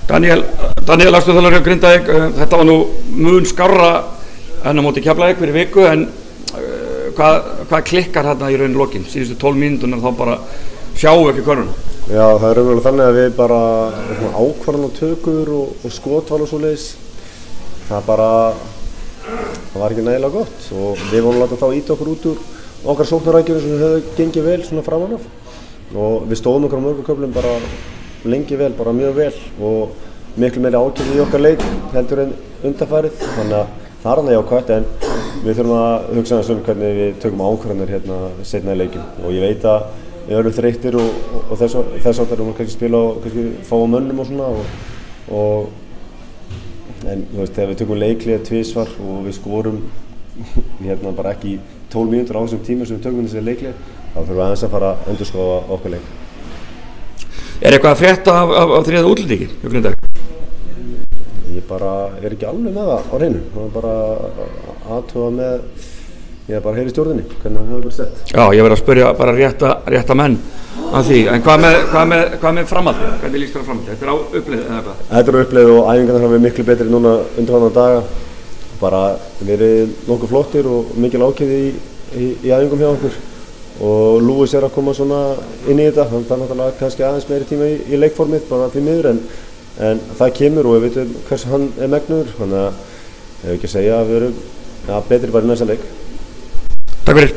Daniel aðstoðarþjálfari hjá Grindavík, þetta var nú mun skárra en á móti Keflavík fyrir viku, en hvað klikkar þarna í raun lokin? Síðustu 12 mínúturnar þá bara sjáum ekki körfuna. Já, það er raunverulega þannig að við bara ákvarðanatökur og skotval og svoleiðis, það var ekki nægilega gott og við vorum látað þá íta okkur út úr okkar sóknarækjunum sem höfðu gengið vel svona framan af og við stóðum okkur á mörgum köflum bara lengi vel, bara mjög vel og miklu meiri ákjörð í okkar leik heldur en undanfarið, þannig að það er alveg jákvætt en við þurfum að hugsa hvernig við tökum ákvarðanir hérna seinna í leikinn og ég veit að við erum þreyttir og þess áttar erum við kannski spila og kannski fá á mönnum og svona en þú veist, þegar við tökum leikliða tvisvar og við skorum hérna bara ekki 12 mínútur á þessum tíma sem við tökum þessi leikliða, þá þurfum við aðeins að fara að endurskoða okkar leik. Eitthvað að frétta af þriðja útlendingi hjá Grindavík? Ég bara er ekki alveg með það á hreinu, það er bara aðtuga með, ég bara heyri stjórninni, hvernig það hefur verið sett. Já, ég verið að spyrja bara rétta menn að því, en hvað með framhaldið? Hvernig líst þér á framhaldið? Þetta er á uppleið eða eitthvað? Þetta er á uppleið og æfingarnar hafa verið miklu betri núna undanfarna daga. Bara verið nokkuð flottir og mikil ákveði í æfingum hjá okkur. Og Lúis er að koma svona inn í þetta, hann þarf náttúrulega kannski aðeins meiri tíma í leikformið, bara því miður, en það kemur og við veitum hversu hann er megnuður, þannig að ég hef ekki að segja að við erum betri bara í næsta leik. Takk fyrir.